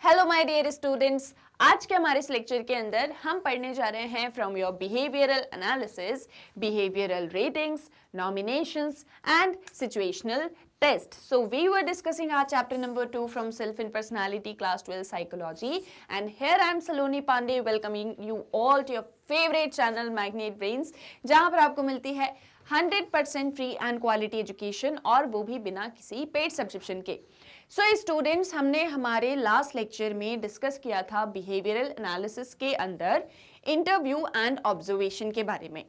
Hello my dear students, आज के हमारे इस लेक्चर के अंदर हम पढ़ने जा रहे हैं from your behavioural analysis, behavioural ratings, nominations and situational test. So we were discussing our chapter number 2 from Self and Personality class 12 Psychology, and here I am Saloni Pandey welcoming you all to your favorite channel Magnet Brains, जहां पर आपको मिलती है 100% free and quality education और वो भी बिना किसी पेड सब्सक्रिप्शन के। सो स्टूडेंट्स, हमने हमारे लास्ट लेक्चर में डिस्कस किया था बिहेवियरल एनालिसिस के अंदर इंटरव्यू एंड ऑब्जर्वेशन के बारे में।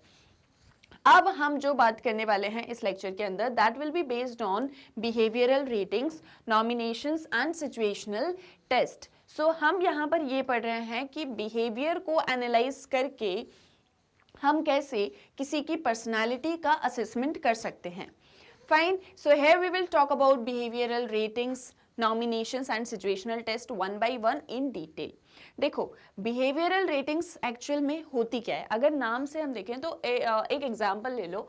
अब हम जो बात करने वाले हैं इस लेक्चर के अंदर, that will be based on behavioural ratings, nominations and situational test. So हम यहाँ पर ये पढ़ रहे हैं कि बिहेवियर को एनालाइज करके हम कैसे किसी की पर्सनालिटी का असेसमेंट कर सकते हैं। Fine, so here we will talk about behavioural ratings, nominations and situational test one by one in detail. देखो, बिहेवियरल रेटिंग्स एक्चुअल में होती क्या है, अगर नाम से हम देखें तो एक एग्जांपल ले लो।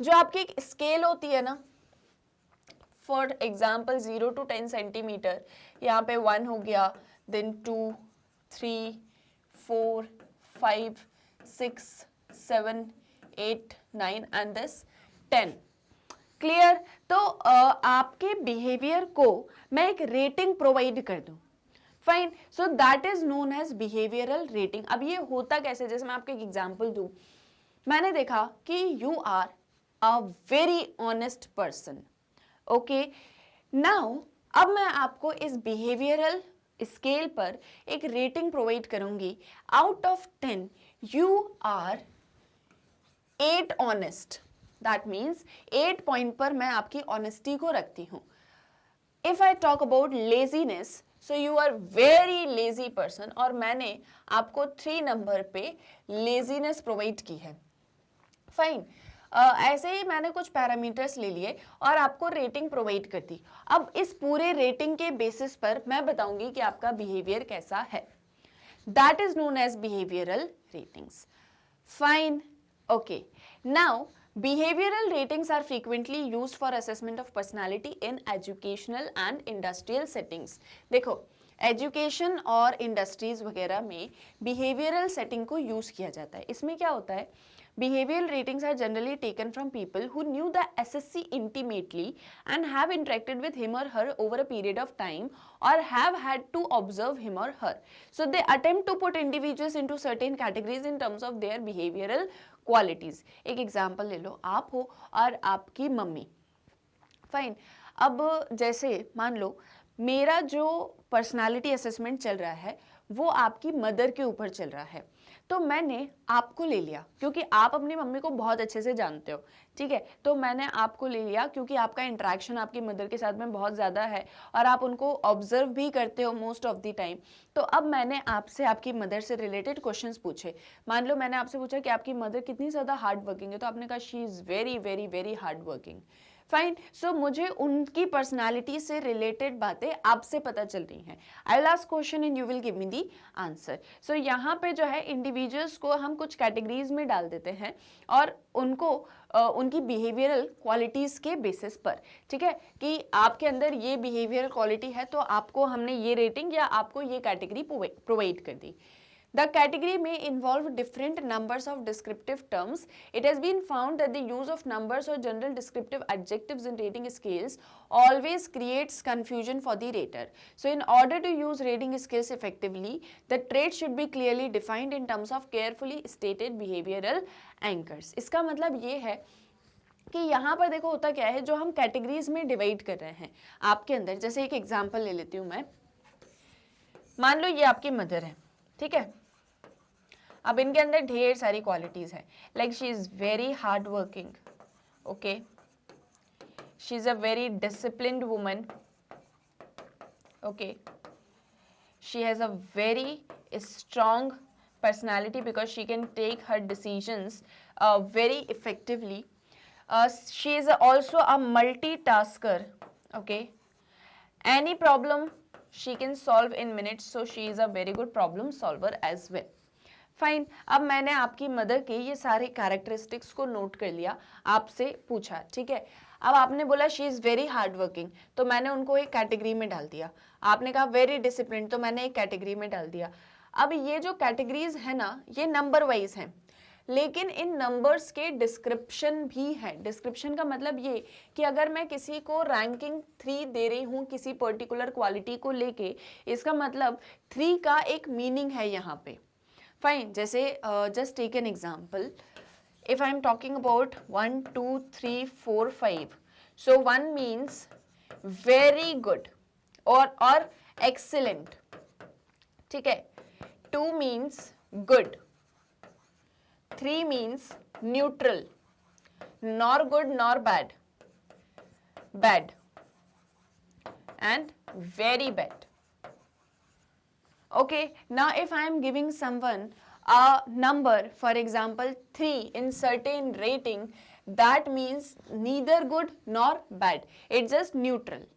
जो आपकी एक स्केल होती है ना, फॉर एग्जांपल 0 to 10 सेंटीमीटर, यहाँ पे 1 हो गया, देन 2, 3, 4, 5, 6, 7, 8, 9 एंड दिस 10। क्लियर? तो आपके बिहेवियर को मैं एक रेटिंग प्रोवाइड कर दूं। Fine, so that is known as behavioural rating. अब ये होता कैसे, जैसे मैं आपको एक एग्जांपल दूं। मैंने देखा कि you are a very honest person, okay. Now अब मैं आपको इस बिहेवियरल स्केल पर एक रेटिंग प्रोवाइड करूंगी। Out of 10 you are 8 honest, that means 8 point पर मैं आपकी ऑनेस्टी को रखती हूं। If I talk about laziness, so you are very lazy person, और मैंने आपको 3 नंबर पे लेजीनेस प्रोवाइड की है। फाइन, ऐसे ही मैंने कुछ पैरामीटर्स ले लिए और आपको रेटिंग प्रोवाइड कर दी। अब इस पूरे रेटिंग के बेसिस पर मैं बताऊंगी कि आपका बिहेवियर कैसा है। That is known as behavioural ratings. Fine, okay. Now behavioral ratings are frequently used for assessment of personality in educational and industrial settings. देखो, एजुकेशन और इंडस्ट्रीज वगैरह में बिहेवियरल सेटिंग को यूज किया जाता है। इसमें क्या होता है, behavioral ratings are generally taken from people who knew the SSC intimately and have interacted with him or her over a period of time or have had to observe him or her. So they attempt to put individuals into certain categories in terms of their behavioral qualities. एक example ले लो, आप हो और आपकी mummy. Fine, अब जैसे मान लो मेरा जो पर्सनालिटी असेसमेंट चल रहा है वो आपकी मदर के ऊपर चल रहा है, तो मैंने आपको ले लिया क्योंकि आप अपनी मम्मी को बहुत अच्छे से जानते हो, ठीक है। तो मैंने आपको ले लिया क्योंकि आपका इंटरेक्शन आपकी मदर के साथ में बहुत ज़्यादा है और आप उनको ऑब्जर्व भी करते हो मोस्ट ऑफ द टाइम। तो अब मैंने आपसे आपकी मदर से रिलेटेड क्वेश्चंस पूछे। मान लो मैंने आपसे पूछा कि आपकी मदर कितनी ज़्यादा हार्ड वर्किंग है, तो आपने कहा she is very very very hard working. Fine, so मुझे उनकी पर्सनालिटी से रिलेटेड बातें आपसे पता चल रही हैं। I will ask question and you will give me the answer. So यहाँ पे जो है इंडिविजुअल्स को हम कुछ कैटेगरीज में डाल देते हैं और उनको उनकी बिहेवियरल क्वालिटीज के बेसिस पर, ठीक है, कि आपके अंदर ये बिहेवियरल क्वालिटी है तो आपको हमने ये रेटिंग या आपको ये कैटेगरी प्रोवाइड कर दी। The category may involve different numbers of descriptive terms. It has been found that the use of numbers or general descriptive adjectives in rating scales always creates confusion for the rater. So in order to use rating scales effectively, the trait should be clearly defined in terms of carefully stated behavioral anchors. इसका मतलब ये है कि यहाँ पर देखो होता क्या है, जो हम कैटेगरीज में डिवाइड कर रहे हैं आपके अंदर। जैसे एक एग्जाम्पल ले लेती हूँ मैं, मान लो ये आपकी मदर है, ठीक है। अब इनके अंदर ढेर सारी क्वालिटीज है, like she is very hard working, okay, she is a very disciplined woman, okay, she has a very strong personality because she can take her decisions very effectively. She is also a multitasker, okay. Any problem she can solve in minutes, so she is a very good problem solver as well. Fine, अब मैंने आपकी mother के ये सारे characteristics को note कर लिया, आपसे पूछा, ठीक है। अब आपने बोला she is very hard working, तो मैंने उनको एक कैटेगरी में डाल दिया। आपने कहा वेरी डिसिप्लिन, तो मैंने एक कैटेगरी में डाल दिया। अब ये जो कैटेगरीज है ना, ये नंबर वाइज हैं, लेकिन इन नंबर्स के डिस्क्रिप्शन भी है। डिस्क्रिप्शन का मतलब ये कि अगर मैं किसी को रैंकिंग 3 दे रही हूँ किसी पर्टिकुलर क्वालिटी को लेके, इसका मतलब 3 का एक मीनिंग है यहाँ पे। फाइन, जैसे just take an example, if I am talking about 1 2 3 4 5, so 1 means very good or excellent, ठीक है। 2 means good, 3 means neutral, nor good nor bad, bad and very bad. Okay, now if I am giving someone a number, for example 3 in certain rating, that means neither good nor bad, it's just neutral.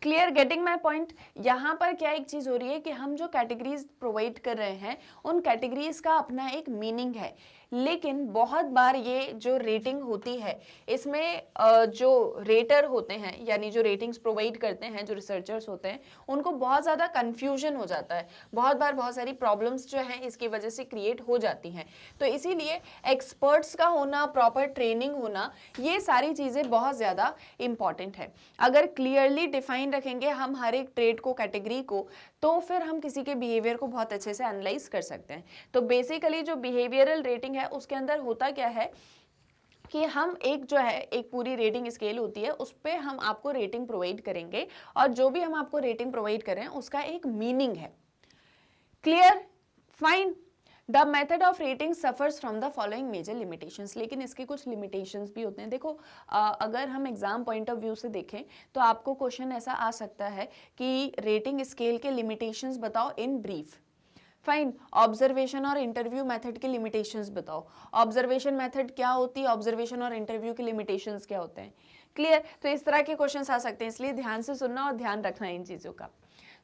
Clear, getting my point. यहाँ पर क्या एक चीज़ हो रही है कि हम जो कैटेगरीज प्रोवाइड कर रहे हैं उन कैटेगरीज का अपना एक मीनिंग है, लेकिन बहुत बार ये जो रेटिंग होती है इसमें जो रेटर होते हैं, यानी जो रेटिंग्स प्रोवाइड करते हैं, जो रिसर्चर्स होते हैं, उनको बहुत ज़्यादा कन्फ्यूजन हो जाता है। बहुत बार बहुत सारी प्रॉब्लम्स जो हैं इसकी वजह से क्रिएट हो जाती हैं। तो इसीलिए एक्सपर्ट्स का होना, प्रॉपर ट्रेनिंग होना, ये सारी चीज़ें बहुत ज़्यादा इंपॉर्टेंट है। अगर क्लियरली डिफाइन रखेंगे हम हर एक ट्रेड को, कैटेगरी को, तो फिर हम किसी के बिहेवियर को बहुत अच्छे से एनालाइज कर सकते हैं। तो बेसिकली जो बिहेवियरल रेटिंग है उसके अंदर होता क्या है कि हम एक जो है एक पूरी रेटिंग स्केल होती है, उस पर हम आपको रेटिंग प्रोवाइड करेंगे और जो भी हम आपको रेटिंग प्रोवाइड करें उसका एक मीनिंग है। Clear, fine. The method of rating suffers from the following major limitations, लेकिन इसके कुछ लिमिटेशंस भी होते हैं। देखो अगर हम एग्जाम पॉइंट ऑफ व्यू से देखें तो आपको क्वेश्चन ऐसा आ सकता है कि रेटिंग स्केल के लिमिटेशंस बताओ इन ब्रीफ। फाइन, ऑब्जर्वेशन और इंटरव्यू मेथड की लिमिटेशंस बताओ। ऑब्जर्वेशन मेथड क्या होती है, ऑब्जर्वेशन और इंटरव्यू के लिमिटेशंस क्या होते हैं। क्लियर, तो इस तरह के क्वेश्चंस आ सकते हैं, इसलिए ध्यान से सुनना और ध्यान रखना इन चीज़ों का।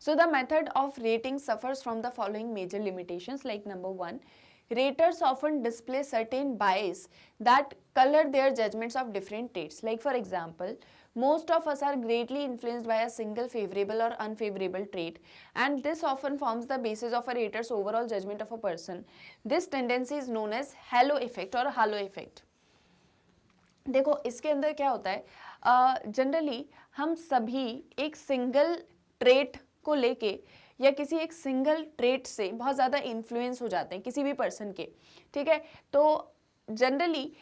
So the method of rating suffers from the following major limitations, like number 1, raters often display certain bias that color their judgments of different traits. Like for example, most of us are greatly influenced by a single favorable or unfavorable trait, and this often forms the basis of a rater's overall judgment of a person. This tendency is known as halo effect or halo effect. देखो इसके अंदर क्या होता है, generally हम सभी एक single trait को लेके या किसी एक सिंगल ट्रेट से बहुत ज़्यादा इन्फ्लुएंस हो जाते हैं किसी भी पर्सन के, ठीक है। तो जनरली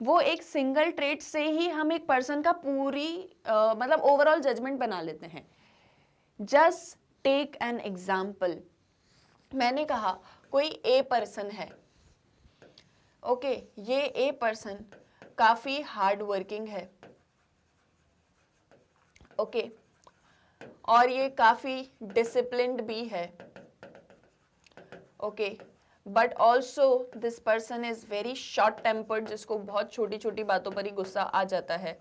वो एक सिंगल ट्रेट से ही हम एक पर्सन का पूरी मतलब ओवरऑल जजमेंट बना लेते हैं। जस्ट टेक एन एग्जाम्पल, मैंने कहा कोई ए पर्सन है, ओके, ये ए पर्सन काफ़ी हार्ड वर्किंग है, ओके, और ये काफ़ी डिसिप्लिन्ड भी है, okay, but also this person is very short tempered, जिसको बहुत छोटी छोटी बातों पर ही गुस्सा आ जाता है।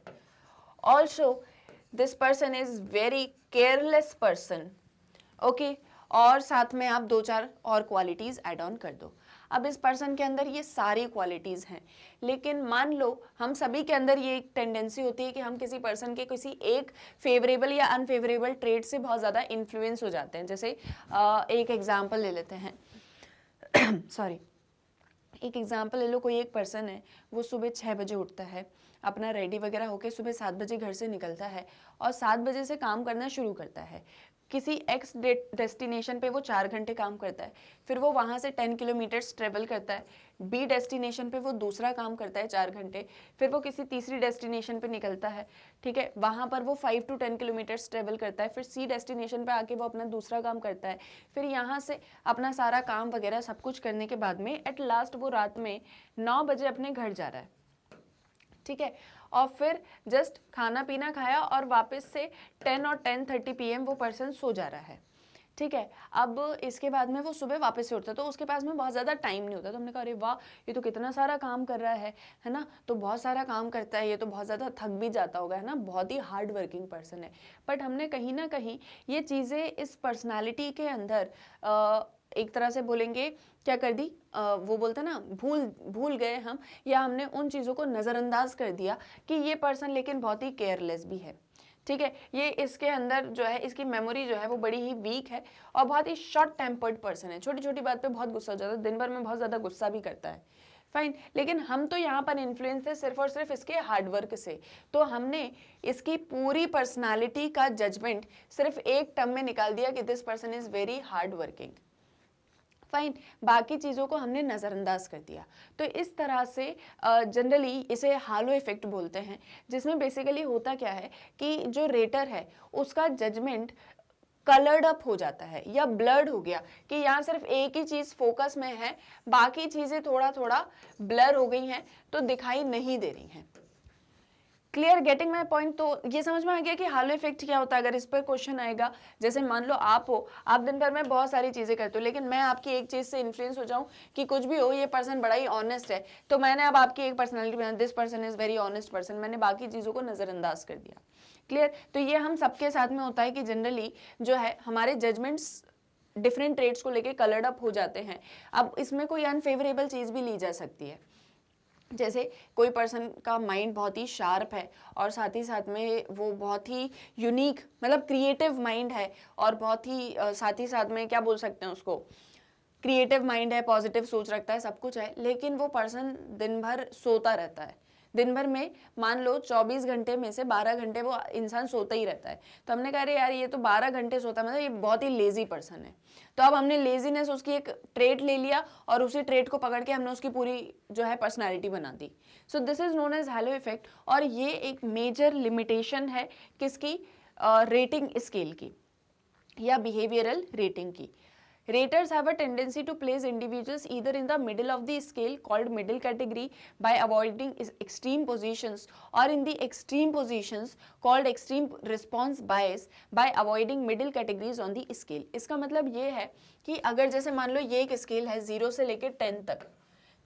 Also this person is very careless person, okay, और साथ में आप 2-4 और क्वालिटीज़ ऐड ऑन कर दो। अब इस पर्सन के अंदर ये सारी क्वालिटीज़ हैं, लेकिन मान लो हम सभी के अंदर ये एक टेंडेंसी होती है कि हम किसी पर्सन के किसी एक फेवरेबल या अनफेवरेबल ट्रेड से बहुत ज़्यादा इन्फ्लुएंस हो जाते हैं। जैसे एक एग्जांपल ले लेते हैं सॉरी, एक एग्जांपल ले लो, कोई एक पर्सन है, वो सुबह 6 बजे उठता है, अपना रेडी वगैरह होके सुबह 7 बजे घर से निकलता है और 7 बजे से काम करना शुरू करता है। किसी एक्स डेस्टिनेशन पे वो 4 घंटे काम करता है, फिर वो वहाँ से 10 किलोमीटर्स ट्रेवल करता है, बी डेस्टिनेशन पे वो दूसरा काम करता है 4 घंटे, फिर वो किसी तीसरी डेस्टिनेशन पे निकलता है, ठीक है, वहाँ पर वो 5 to 10 किलोमीटर्स ट्रेवल करता है, फिर सी डेस्टिनेशन पे आके वो अपना दूसरा काम करता है, फिर यहाँ से अपना सारा काम वगैरह सब कुछ करने के बाद में एट लास्ट वो रात में 9 बजे अपने घर जा रहा है, ठीक है, और फिर जस्ट खाना पीना खाया और वापस से 10 और 10:30 PM वो पर्सन सो जा रहा है, ठीक है। अब इसके बाद में वो सुबह वापस से उठता है, तो उसके पास में बहुत ज़्यादा टाइम नहीं होता। तो हमने कहा अरे वाह, ये तो कितना सारा काम कर रहा है ना, तो बहुत सारा काम करता है, ये तो बहुत ज़्यादा थक भी जाता होगा, है ना, बहुत ही हार्ड वर्किंग पर्सन है। बट हमने कहीं ना कहीं ये चीज़ें इस पर्सनैलिटी के अंदर एक तरह से बोलेंगे क्या कर दी, वो बोलते हैं ना भूल गए हम, या हमने उन चीज़ों को नज़रअंदाज कर दिया कि ये पर्सन लेकिन बहुत ही केयरलेस भी है, ठीक है, ये इसके अंदर जो है इसकी मेमोरी जो है वो बड़ी ही वीक है और बहुत ही शॉर्ट टेम्पर्ड पर्सन है, छोटी छोटी बात पे बहुत गुस्सा हो जाता है, दिन भर में बहुत ज़्यादा गुस्सा भी करता है। फाइन, लेकिन हम तो यहाँ पर इन्फ्लुएंस थे सिर्फ और सिर्फ इसके हार्डवर्क से, तो हमने इसकी पूरी पर्सनालिटी का जजमेंट सिर्फ एक टर्म में निकाल दिया कि this person is very hard working. Fine, बाकी चीज़ों को हमने नज़रअंदाज कर दिया। तो इस तरह से जनरली इसे हालो इफेक्ट बोलते हैं, जिसमें बेसिकली होता क्या है कि जो रेटर है उसका जजमेंट कलर्ड अप हो जाता है या ब्लर्ड हो गया, कि यहाँ सिर्फ एक ही चीज़ फोकस में है, बाकी चीज़ें थोड़ा थोड़ा ब्लर हो गई हैं तो दिखाई नहीं दे रही हैं। Clear, getting my point. तो ये समझ में आ गया कि हालो इफेक्ट क्या होता है। अगर इस पर क्वेश्चन आएगा, जैसे मान लो आप हो, आप दिन भर में बहुत सारी चीज़ें करते हो, लेकिन मैं आपकी एक चीज़ से इन्फ्लुएंस हो जाऊँ कि कुछ भी हो ये पर्सन बड़ा ही ऑनेस्ट है, तो मैंने अब आपकी एक पर्सनैलिटी बना, this person is very honest person, मैंने बाकी चीज़ों को नज़रअंदाज कर दिया। क्लियर, तो ये हम सबके साथ में होता है कि जनरली जो है हमारे जजमेंट्स डिफरेंट ट्रेड्स को लेके कलर्ड अप हो जाते हैं। अब इसमें कोई अनफेवरेबल चीज़ भी ली जा सकती है, जैसे कोई पर्सन का माइंड बहुत ही शार्प है और साथ ही साथ में वो बहुत ही यूनिक मतलब क्रिएटिव माइंड है, और बहुत ही साथ ही साथ में क्या बोल सकते हैं उसको, क्रिएटिव माइंड है, पॉजिटिव सोच रखता है, सब कुछ है, लेकिन वो पर्सन दिन भर सोता रहता है। दिन भर में मान लो 24 घंटे में से 12 घंटे वो इंसान सोता ही रहता है, तो हमने कहा अरे यार ये तो 12 घंटे सोता है, मतलब ये बहुत ही लेजी पर्सन है। तो अब हमने लेजीनेस उसकी एक ट्रेट ले लिया और उसी ट्रेट को पकड़ के हमने उसकी पूरी जो है पर्सनैलिटी बना दी। So this is known as halo effect, और ये एक मेजर लिमिटेशन है किसकी, रेटिंग स्केल की या बिहेवियरल रेटिंग की। Raters have a tendency to place individuals either in the middle of the scale called middle category by avoiding extreme positions, or in the extreme positions called extreme response bias by avoiding middle categories on the scale। इसका मतलब ये है कि अगर जैसे मान लो ये एक स्केल है 0 से लेकर 10 तक,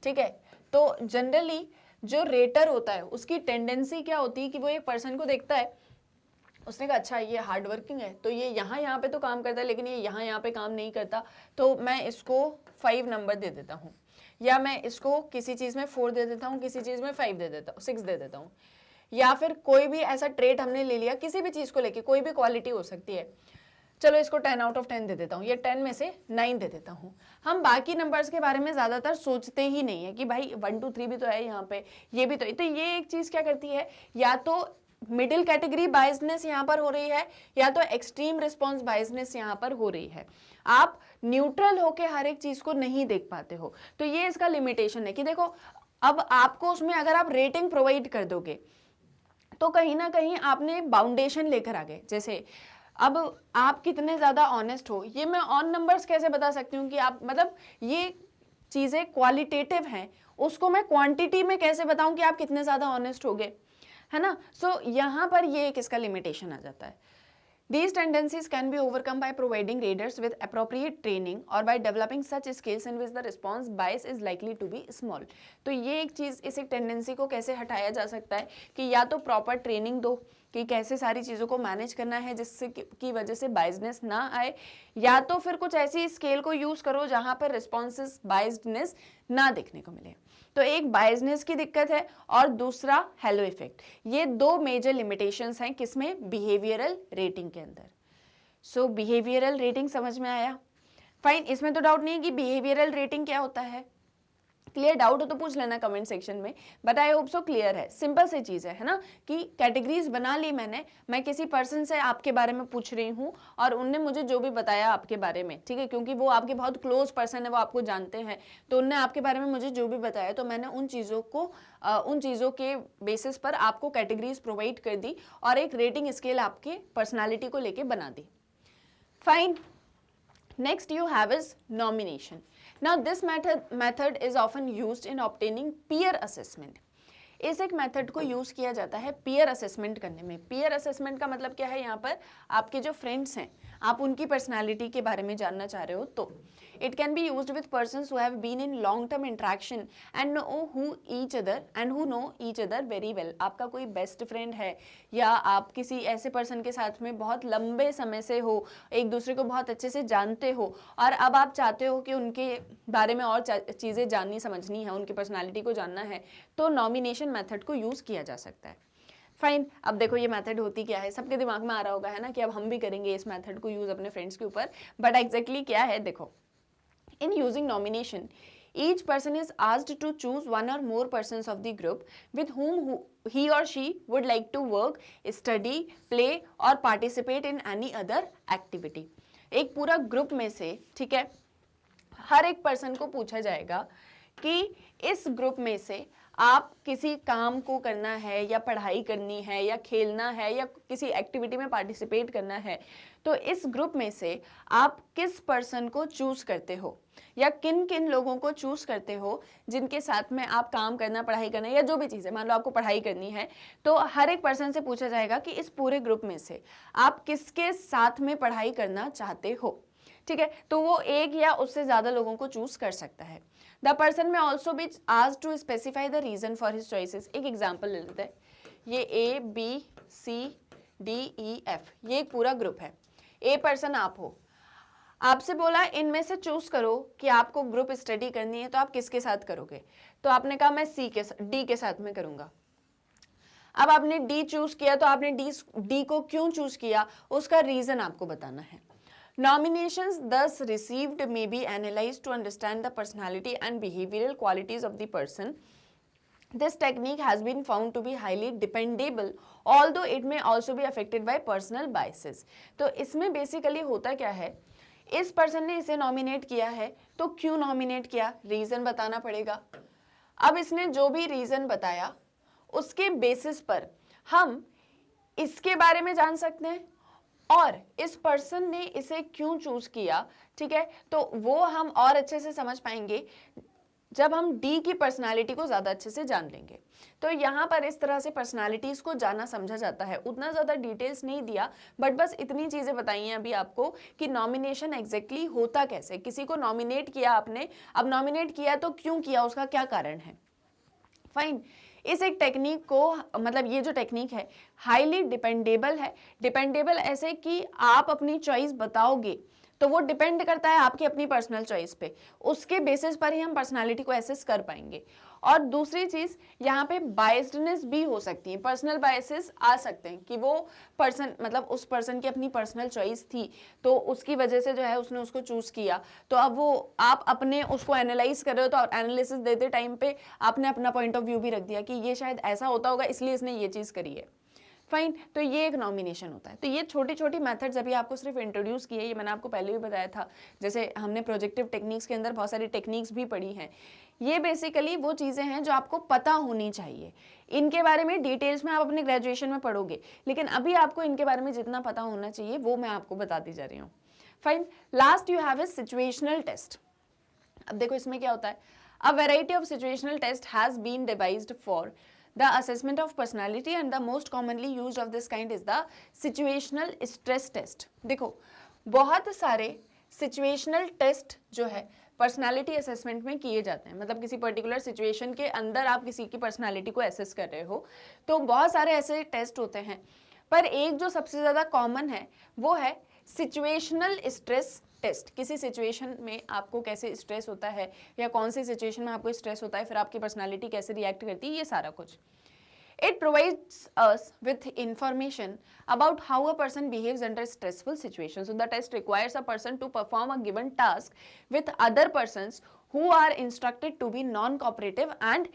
ठीक है, तो जनरली जो रेटर होता है उसकी टेंडेंसी क्या होती है कि वो एक पर्सन को देखता है, उसने कहा अच्छा ये हार्ड वर्किंग है, तो ये यहाँ पे तो काम करता है लेकिन ये यहाँ पे काम नहीं करता, तो मैं इसको 5 नंबर दे देता हूँ, या मैं इसको किसी चीज़ में 4 दे देता हूँ, किसी चीज़ में 5 दे देता हूँ, 6 दे देता हूँ। या फिर कोई भी ऐसा ट्रेट हमने ले लिया, किसी भी चीज़ को लेके कोई भी क्वालिटी हो सकती है, चलो इसको 10 आउट ऑफ 10 दे देता हूँ, ये 10 में से 9 दे देता हूँ। हम बाकी नंबर्स के बारे में ज़्यादातर सोचते ही नहीं है कि भाई 1 2 3 भी तो है यहाँ पे, ये भी तो ये एक चीज़ क्या करती है, या तो मिडिल कैटेगरी बायसनेस यहाँ पर हो रही है, या तो एक्सट्रीम रिस्पॉन्स बायसनेस यहाँ पर हो रही है। आप न्यूट्रल होके हर एक चीज को नहीं देख पाते हो, तो ये इसका लिमिटेशन है कि देखो अब आपको उसमें अगर आप रेटिंग प्रोवाइड कर दोगे तो कहीं ना कहीं आपने बाउंडेशन लेकर आ गए। जैसे अब आप कितने ज्यादा ऑनेस्ट हो, ये मैं ऑन नंबर्स कैसे बता सकती हूँ कि आप मतलब ये चीजें क्वालिटेटिव हैं, उसको मैं क्वांटिटी में कैसे बताऊं कि आप कितने ज्यादा ऑनेस्ट हो गए, है ना। सो यहाँ पर ये एक इसका लिमिटेशन आ जाता है। These tendencies can be overcome by providing readers with appropriate training or by developing such skills in which the response bias is likely to be small। तो ये एक चीज़, इस एक टेंडेंसी को कैसे हटाया जा सकता है कि या तो प्रॉपर ट्रेनिंग दो कि कैसे सारी चीज़ों को मैनेज करना है जिससे की वजह से बाइजनेस ना आए, या तो फिर कुछ ऐसी स्केल को यूज़ करो जहाँ पर रिस्पॉन्सेस बाइज्डनेस ना देखने को मिले। तो एक बायसनेस की दिक्कत है और दूसरा हेलो इफेक्ट, ये दो मेजर लिमिटेशंस हैं किसमें, बिहेवियरल रेटिंग के अंदर। सो बिहेवियरल रेटिंग समझ में आया, फाइन। इसमें तो डाउट नहीं है कि बिहेवियरल रेटिंग क्या होता है। क्लियर, डाउट हो तो पूछ लेना कमेंट सेक्शन में, but I hope so clear है। सिंपल सी चीज़ है ना, कि कैटेगरीज बना ली मैंने, मैं किसी पर्सन से आपके बारे में पूछ रही हूँ और उनने मुझे जो भी बताया आपके बारे में, ठीक है, क्योंकि वो आपके बहुत क्लोज पर्सन है, वो आपको जानते हैं, तो उनने आपके बारे में मुझे जो भी बताया तो मैंने उन चीज़ों के बेसिस पर आपको कैटेगरीज प्रोवाइड कर दी और एक रेटिंग स्केल आपके पर्सनैलिटी को लेके बना दी। Fine, next you have is nomination. Now this method is often used in obtaining peer assessment. इस एक मेथड को यूज किया जाता है पीयर असेसमेंट करने में। पीयर असेसमेंट का मतलब क्या है, यहाँ पर आपके जो फ्रेंड्स हैं, आप उनकी पर्सनालिटी के बारे में जानना चाह रहे हो तो it can be used with persons who have been in long term interaction and know each other very well. आपका कोई बेस्ट फ्रेंड है या आप किसी ऐसे पर्सन के साथ में बहुत लंबे समय से हो, एक दूसरे को बहुत अच्छे से जानते हो और अब आप चाहते हो कि उनके बारे में और चीज़ें जाननी समझनी है, उनकी पर्सनालिटी को जानना है, तो नॉमिनेशन मेथड को यूज़ किया जा सकता है। फाइन, अब देखो ये मेथड होती क्या है, सबके दिमाग में आ रहा होगा है ना कि अब हम भी करेंगे इस मेथड को यूज़ अपने फ्रेंड्स के ऊपर, बट एग्जैक्टली क्या है देखो। In using nomination, each person is asked to choose one or more persons of the group with whom he or she would like to work, study, play or participate in any other activity. एक पूरा group में से, ठीक है, हर एक person को पूछा जाएगा कि इस ग्रुप में से आप किसी काम को करना है या पढ़ाई करनी है या खेलना है या किसी एक्टिविटी में पार्टिसिपेट करना है, तो इस ग्रुप में से आप किस पर्सन को चूज करते हो या किन किन लोगों को चूज करते हो जिनके साथ में आप काम करना, पढ़ाई करना या जो भी चीज़ है। मान लो आपको पढ़ाई करनी है तो हर एक पर्सन से पूछा जाएगा कि इस पूरे ग्रुप में से आप किसके साथ में पढ़ाई करना चाहते हो, ठीक है। तो वो एक या उससे ज़्यादा लोगों को चूज कर सकता है। The person may also be asked to specify the reason for his choices. एक एग्जाम्पल ले लेते हैं, ये ABCDEF ये एक पूरा ग्रुप है। ए पर्सन आप हो, आपसे बोला इनमें से चूज करो कि आपको ग्रुप स्टडी करनी है तो आप किसके साथ करोगे, तो आपने कहा मैं डी के साथ में करूंगा। अब आपने डी चूज किया तो आपने डी को क्यों चूज किया उसका रीजन आपको बताना है। Nominations thus received may be analyzed to understand the personality and behavioral qualities of the person. This technique has been found to be highly dependable, although it may also be affected by personal biases. तो इसमें basically होता क्या है, इस person ने इसे nominate किया है तो क्यों नॉमिनेट किया, रीजन बताना पड़ेगा। अब इसने जो भी रीजन बताया उसके बेसिस पर हम इसके बारे में जान सकते हैं और इस पर्सन ने इसे क्यों चूज किया, ठीक है, तो वो हम और अच्छे से समझ पाएंगे जब हम डी की पर्सनालिटी को ज्यादा अच्छे से जान लेंगे। तो यहाँ पर इस तरह से पर्सनालिटीज को जाना समझा जाता है। उतना ज्यादा डिटेल्स नहीं दिया, बट बस इतनी चीजें बताई हैं अभी आपको कि नॉमिनेशन एग्जैक्टली होता कैसे। किसी को नॉमिनेट किया आपने, अब नॉमिनेट किया तो क्यों किया, उसका क्या कारण है। फाइन, इस एक टेक्निक को, मतलब ये जो टेक्निक है हाईली डिपेंडेबल है। डिपेंडेबल ऐसे कि आप अपनी चॉइस बताओगे तो वो डिपेंड करता है आपकी अपनी पर्सनल चॉइस पे, उसके बेसिस पर ही हम पर्सनालिटी को एसेस कर पाएंगे। और दूसरी चीज यहाँ पे बायस्डनेस भी हो सकती है, पर्सनल बायसेस आ सकते हैं कि वो पर्सन, मतलब उस पर्सन की अपनी पर्सनल चॉइस थी तो उसकी वजह से जो है उसने उसको चूज किया, तो अब वो आप अपने उसको एनालाइज कर रहे हो तो एनालिसिस देते टाइम पे आपने अपना पॉइंट ऑफ व्यू भी रख दिया कि ये शायद ऐसा होता होगा इसलिए इसने ये चीज करी है। फाइन, तो ये एक नॉमिनेशन होता है। तो ये छोटी छोटी मेथड्स अभी आपको सिर्फ इंट्रोड्यूस किए, ये मैंने आपको पहले भी बताया था। जैसे हमने प्रोजेक्टिव टेक्निक्स के अंदर बहुत सारी टेक्निक्स भी पढ़ी हैं। ये बेसिकली वो चीज़ें हैं जो आपको पता होनी चाहिए। इनके बारे में डिटेल्स में आप अपने ग्रेजुएशन में पढ़ोगे, लेकिन अभी आपको इनके बारे में जितना पता होना चाहिए वो मैं आपको बताती जा रही हूँ। Fine, last you have a situational test. अब देखो इसमें क्या होता है, a variety of situational test has been devised for the assessment of personality and the most commonly used of this kind is the situational stress test। देखो बहुत सारे situational test जो है पर्सनालिटी असेसमेंट में किए जाते हैं, मतलब किसी पर्टिकुलर सिचुएशन के अंदर आप किसी की पर्सनालिटी को असेस कर रहे हो तो बहुत सारे ऐसे टेस्ट होते हैं, पर एक जो सबसे ज़्यादा कॉमन है वो है सिचुएशनल स्ट्रेस टेस्ट। किसी सिचुएशन में आपको कैसे स्ट्रेस होता है या कौन सी सिचुएशन में आपको स्ट्रेस होता है, फिर आपकी पर्सनालिटी कैसे रिएक्ट करती है, ये सारा कुछ। It provides us with information about how a person behaves under stressful situations. So the test requires a person to perform a given task with other persons who are instructed to be non-cooperative and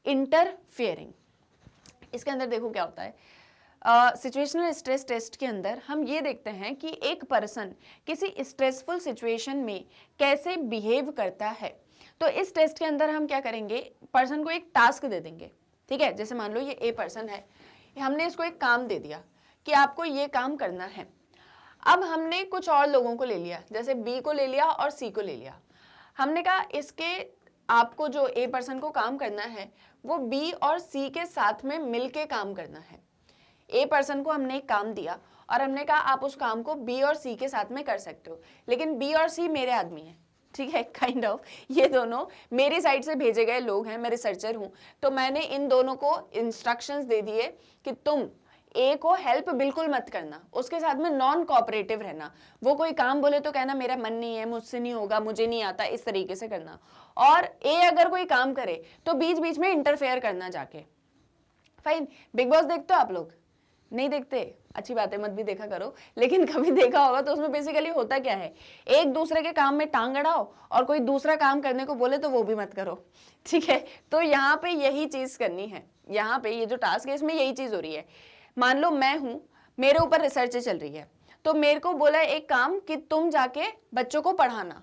interfering. इसके अंदर देखो क्या होता है, situational stress test के अंदर हम ये देखते हैं कि एक पर्सन किसी स्ट्रेसफुल सिचुएशन में कैसे बिहेव करता है। तो इस टेस्ट के अंदर हम क्या करेंगे, पर्सन को एक टास्क दे देंगे, ठीक है। जैसे मान लो ये ए पर्सन है, हमने इसको एक काम दे दिया कि आपको ये काम करना है। अब हमने कुछ और लोगों को ले लिया, जैसे बी को ले लिया और सी को ले लिया। हमने कहा इसके आपको जो ए पर्सन को काम करना है वो बी और सी के साथ में मिलके काम करना है। ए पर्सन को हमने एक काम दिया और हमने कहा आप उस काम को बी और सी के साथ में कर सकते हो, लेकिन बी और सी मेरे आदमी हैं, ठीक है, काइंड ऑफ ये दोनों मेरी साइड से भेजे गए लोग हैं, मैं रिसर्चर हूं, तो मैंने इन दोनों को इंस्ट्रक्शंस दे दिए कि तुम ए को हेल्प बिल्कुल मत करना, उसके साथ में नॉन कोऑपरेटिव रहना, वो कोई काम बोले तो कहना मेरा मन नहीं है, मुझसे नहीं होगा, मुझे नहीं आता, इस तरीके से करना। और ए अगर कोई काम करे तो बीच बीच में इंटरफेयर करना जाके। फाइन, बिग बॉस देखते हो आप लोग? नहीं देखते, अच्छी बात है, मत भी देखा करो, लेकिन कभी देखा होगा तो उसमें बेसिकली होता क्या है, एक दूसरे के काम में टांग अड़ाओ और कोई दूसरा काम करने को बोले तो वो भी मत करो, ठीक है। तो यहाँ पे यही चीज करनी है, यहाँ पे ये जो टास्क है इसमें यही चीज हो रही है। मान लो मैं हूं, मेरे ऊपर रिसर्च चल रही है, तो मेरे को बोला एक काम कि तुम जाके बच्चों को पढ़ाना,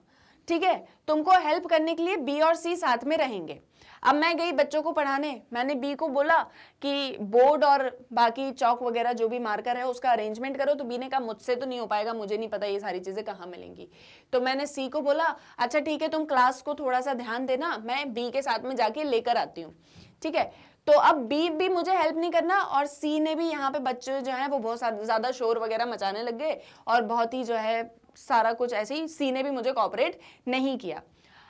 ठीक है, तुमको हेल्प करने के लिए बी और सी साथ में रहेंगे। अब मैं गई बच्चों को पढ़ाने, मैंने बी को बोला कि बोर्ड और बाकी चौक वगैरह जो भी मार्कर है उसका अरेंजमेंट करो, तो बी ने कहा मुझसे तो नहीं हो पाएगा, मुझे नहीं पता ये सारी चीजें कहाँ मिलेंगी। तो मैंने सी को बोला अच्छा ठीक है तुम क्लास को थोड़ा सा ध्यान देना, मैं बी के साथ में जाके लेकर आती हूँ, ठीक है। तो अब बी भी मुझे हेल्प नहीं करना और सी ने भी, यहाँ पे बच्चे जो है वो बहुत ज्यादा शोर वगैरह मचाने लग गए और बहुत ही जो है सारा कुछ ऐसे ही, सी ने भी मुझे कोऑपरेट नहीं किया।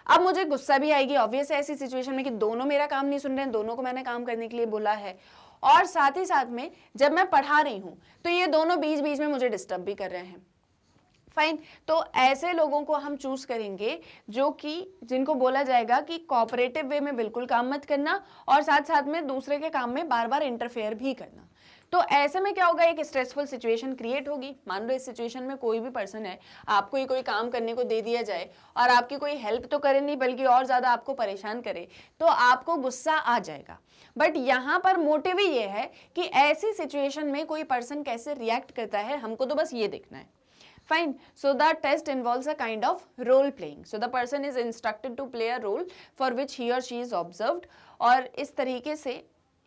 अब मुझे गुस्सा भी आएगी ऑब्वियस है ऐसी सिचुएशन में कि दोनों मेरा काम नहीं सुन रहे हैं, दोनों को मैंने काम करने के लिए बोला है, और साथ ही साथ में जब मैं पढ़ा रही हूं तो ये दोनों बीच बीच में मुझे डिस्टर्ब भी कर रहे हैं। फाइन, तो ऐसे लोगों को हम चूज करेंगे जो कि जिनको बोला जाएगा कि कोऑपरेटिव वे में बिल्कुल काम मत करना और साथ साथ में दूसरे के काम में बार बार इंटरफेयर भी करना। तो ऐसे में क्या होगा, एक स्ट्रेसफुल सिचुएशन क्रिएट होगी। मान लो इस सिचुएशन में कोई भी पर्सन है, आपको ही कोई काम करने को दे दिया जाए और आपकी कोई हेल्प तो करे नहीं बल्कि और ज्यादा आपको परेशान करे, तो आपको गुस्सा आ जाएगा। बट यहाँ पर मोटिव ही ये है कि ऐसी सिचुएशन में कोई पर्सन कैसे रिएक्ट करता है, हमको तो बस ये देखना है। Fine. So the test involves a kind of role playing. So the person is instructed to play a role for which he or she is observed. और इस तरीके से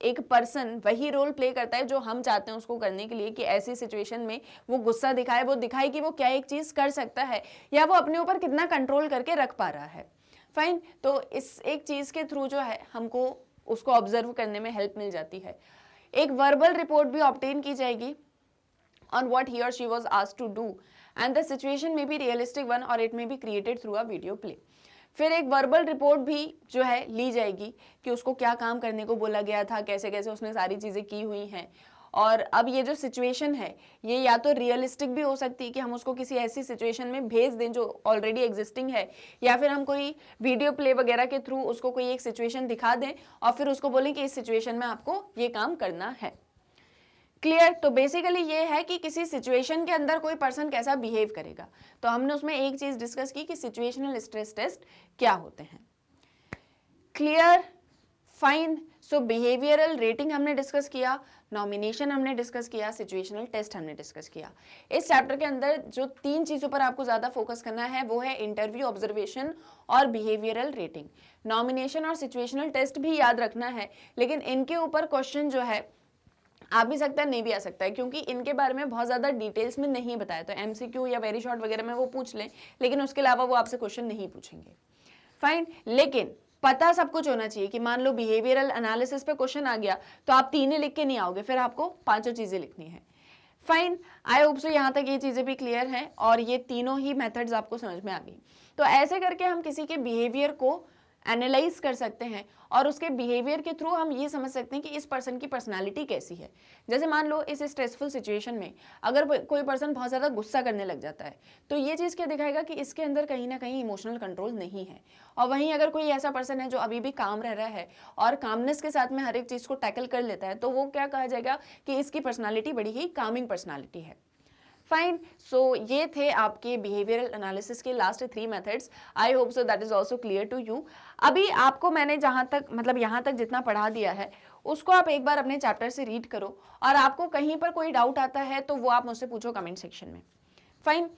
एक पर्सन वही रोल प्ले करता है जो हम चाहते हैं उसको करने के लिए, कि ऐसी सिचुएशन में वो गुस्सा दिखाए, वो दिखाए कि वो क्या एक चीज कर सकता है या वो अपने ऊपर कितना कंट्रोल करके रख पा रहा है। फाइन, तो इस एक चीज के थ्रू जो है हमको उसको ऑब्जर्व करने में हेल्प मिल जाती है। एक वर्बल रिपोर्ट भी ऑब्टेन की जाएगी on what he or she was asked to do and the situation may be realistic one or it may be created through a video play. फिर एक वर्बल रिपोर्ट भी जो है ली जाएगी कि उसको क्या काम करने को बोला गया था, कैसे कैसे उसने सारी चीजें की हुई हैं। और अब ये जो सिचुएशन है ये या तो रियलिस्टिक भी हो सकती है कि हम उसको किसी ऐसी सिचुएशन में भेज दें जो ऑलरेडी एग्जिस्टिंग है, या फिर हम कोई वीडियो प्ले वगैरह के थ्रू उसको कोई एक सिचुएशन दिखा दें और फिर उसको बोलें कि इस सिचुएशन में आपको ये काम करना है। क्लियर? तो बेसिकली ये है कि किसी सिचुएशन के अंदर कोई पर्सन कैसा बिहेव करेगा। तो हमने उसमें एक चीज डिस्कस की कि सिचुएशनल स्ट्रेस टेस्ट क्या होते हैं। क्लियर? फाइन। सो बिहेवियरल रेटिंग हमने डिस्कस किया, नॉमिनेशन हमने डिस्कस किया, सिचुएशनल टेस्ट हमने डिस्कस किया। इस चैप्टर के अंदर जो 3 चीजों पर आपको ज्यादा फोकस करना है वो है इंटरव्यू ऑब्जर्वेशन और बिहेवियरल रेटिंग। नॉमिनेशन और सिचुएशनल टेस्ट भी याद रखना है, लेकिन इनके ऊपर क्वेश्चन जो है आ भी सकता है, नहीं भी आ सकता है, क्योंकि इनके बारे में बहुत ज्यादा डिटेल्स में नहीं बताया। तो एमसीक्यू या वेरी शॉर्ट वगैरह में वो पूछ लें, लेकिन उसके अलावा वो आपसे क्वेश्चन नहीं पूछेंगे। फाइन, लेकिन पता सब कुछ होना चाहिए कि मान लो बिहेवियरल एनालिसिस पे क्वेश्चन आ गया तो आप 3 लिख के नहीं आओगे, फिर आपको 5 चीजें लिखनी है। फाइन, आई होप सो यहाँ तक ये चीजें भी क्लियर हैं और ये तीनों ही मेथड्स आपको समझ में आ गई। तो ऐसे करके हम किसी के बिहेवियर को एनालाइज कर सकते हैं और उसके बिहेवियर के थ्रू हम ये समझ सकते हैं कि इस पर्सन की पर्सनालिटी कैसी है। जैसे मान लो इस स्ट्रेसफुल सिचुएशन में अगर कोई पर्सन बहुत ज़्यादा गुस्सा करने लग जाता है तो ये चीज़ क्या दिखाएगा कि इसके अंदर कहीं ना कहीं इमोशनल कंट्रोल नहीं है। और वहीं अगर कोई ऐसा पर्सन है जो अभी भी काम रह रहा है और कामनेस के साथ में हर एक चीज़ को टैकल कर लेता है, तो वो क्या कहा जाएगा कि इसकी पर्सनैलिटी बड़ी ही कामिंग पर्सनैलिटी है। फाइन, सो ये थे आपके बिहेवियरल एनालिसिस के last 3 methods. I hope so that is also clear to you. अभी आपको मैंने जहां तक मतलब यहाँ तक जितना पढ़ा दिया है उसको आप एक बार अपने चैप्टर से रीड करो और आपको कहीं पर कोई डाउट आता है तो वो आप मुझसे पूछो कमेंट सेक्शन में। फाइन,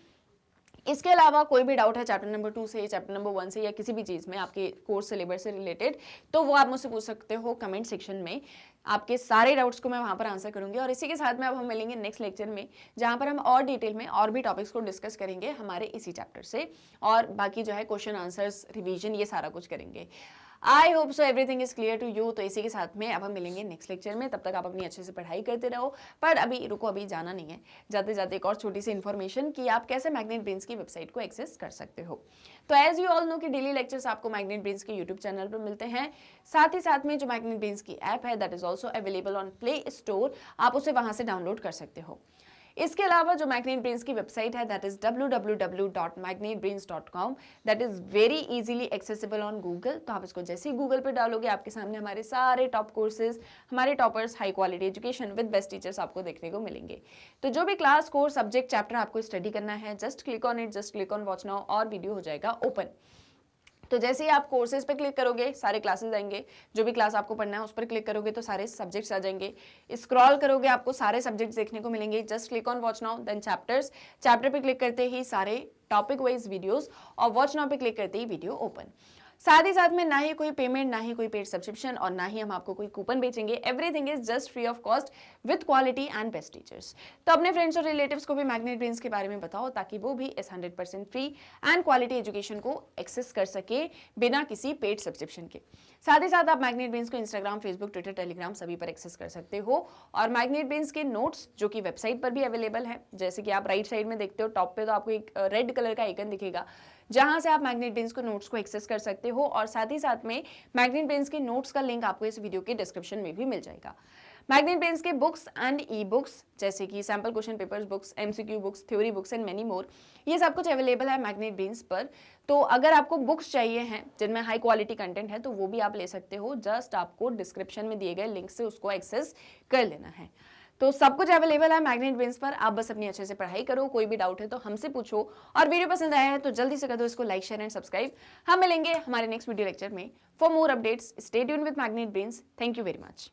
इसके अलावा कोई भी डाउट है चैप्टर नंबर 2 से, चैप्टर नंबर 1 से या किसी भी चीज़ में आपके कोर्स सिलेबस से रिलेटेड, तो वो आप मुझसे पूछ सकते हो कमेंट सेक्शन में। आपके सारे डाउट्स को मैं वहाँ पर आंसर करूँगी। और इसी के साथ में अब हम मिलेंगे नेक्स्ट लेक्चर में, जहाँ पर हम और डिटेल में और भी टॉपिक्स को डिस्कस करेंगे हमारे इसी चैप्टर से, और बाकी जो है क्वेश्चन आंसर्स, रिवीजन, ये सारा कुछ करेंगे। I hope so everything is clear to you. तो इसी के साथ में अब हम मिलेंगे नेक्स्ट लेक्चर में, तब तक आप अपनी अच्छे से पढ़ाई करते रहो। पर अभी रुको, अभी जाना नहीं है, जाते जाते एक और छोटी सी इन्फॉर्मेशन कि आप कैसे मैग्नेट ब्रेन्स की वेबसाइट को एक्सेस कर सकते हो। तो एज यू ऑल नो कि डेली लेक्चर्स आपको मैग्नेट ब्रेन्स के यूट्यूब चैनल पर मिलते हैं। साथ ही साथ में जो मैग्नेट ब्रेन्स की ऐप है that is also available on play store, आप उसे वहां से डाउनलोड कर सकते हो। इसके अलावा जो मैग्नेट ब्रेन्स की वेबसाइट है that is www.magnetbrains.com, that is very easily accessible on Google. तो आप इसको जैसे ही गूगल पे डालोगे आपके सामने हमारे सारे टॉप कोर्सेज, हमारे toppers, high quality education with best teachers आपको देखने को मिलेंगे। तो जो भी क्लास, कोर्स, सब्जेक्ट, चैप्टर आपको स्टडी करना है, just click on it, just click on watch now और वीडियो हो जाएगा ओपन। तो जैसे ही आप कोर्सेज पे क्लिक करोगे सारे क्लासेस आएंगे, जो भी क्लास आपको पढ़ना है उस पर क्लिक करोगे तो सारे सब्जेक्ट्स आ जाएंगे। स्क्रॉल करोगे आपको सारे सब्जेक्ट्स देखने को मिलेंगे। Just click on watch now, then chapters, chapter पे क्लिक करते ही सारे टॉपिक वाइज वीडियोस, और वॉच नाउ पे क्लिक करते ही वीडियो ओपन। साथ ही साथ में ना ही कोई पेमेंट, ना ही कोई पेड सब्सक्रिप्शन, और ना ही हम आपको कोई कूपन बेचेंगे। Everything is just free of cost with quality and best teachers. तो अपने फ्रेंड्स और रिलेटिव्स को भी मैग्नेट ब्रेन्स के बारे में बताओ ताकि वो भी इस 100% फ्री एंड क्वालिटी एजुकेशन को एक्सेस कर सके बिना किसी पेड सब्सक्रिप्शन के। साथ ही साथ आप मैग्नेट ब्रेन्स को इंस्टाग्राम, फेसबुक, ट्विटर, टेलीग्राम सभी पर एक्सेस कर सकते हो। और मैग्नेट ब्रेन्स के नोट्स जो कि वेबसाइट पर भी अवेलेबल है, जैसे कि आप राइट साइड में देखते हो टॉप पे तो आपको एक रेड कलर का आइकन दिखेगा जहां से आप मैग्नेट ब्रेन्स को नोट्स को एक्सेस कर सकते हो। और साथ ही साथ में मैग्नेट ब्रेन्स के नोट्स का लिंक आपको इस वीडियो के डिस्क्रिप्शन में भी मिल जाएगा। मैग्नेट ब्रेन्स के बुक्स एंड ई बुक्स जैसे कि sample question papers books, MCQ books, theory books and many more, ये सब कुछ अवेलेबल है मैग्नेट ब्रेन्स पर। तो अगर आपको बुक्स चाहिए हैं जिनमें हाई क्वालिटी कंटेंट है तो वो भी आप ले सकते हो। जस्ट आपको डिस्क्रिप्शन में दिए गए लिंक से उसको एक्सेस कर लेना है। तो सब कुछ अवेलेबल है मैग्नेट ब्रेन्स पर। आप बस अपनी अच्छे से पढ़ाई करो, कोई भी डाउट है तो हमसे पूछो। और वीडियो पसंद आया है तो जल्दी से कर दो इसको लाइक, शेयर एंड सब्सक्राइब। हम मिलेंगे हमारे नेक्स्ट वीडियो लेक्चर में। For more updates stay tuned with magnet brains. Thank you very much.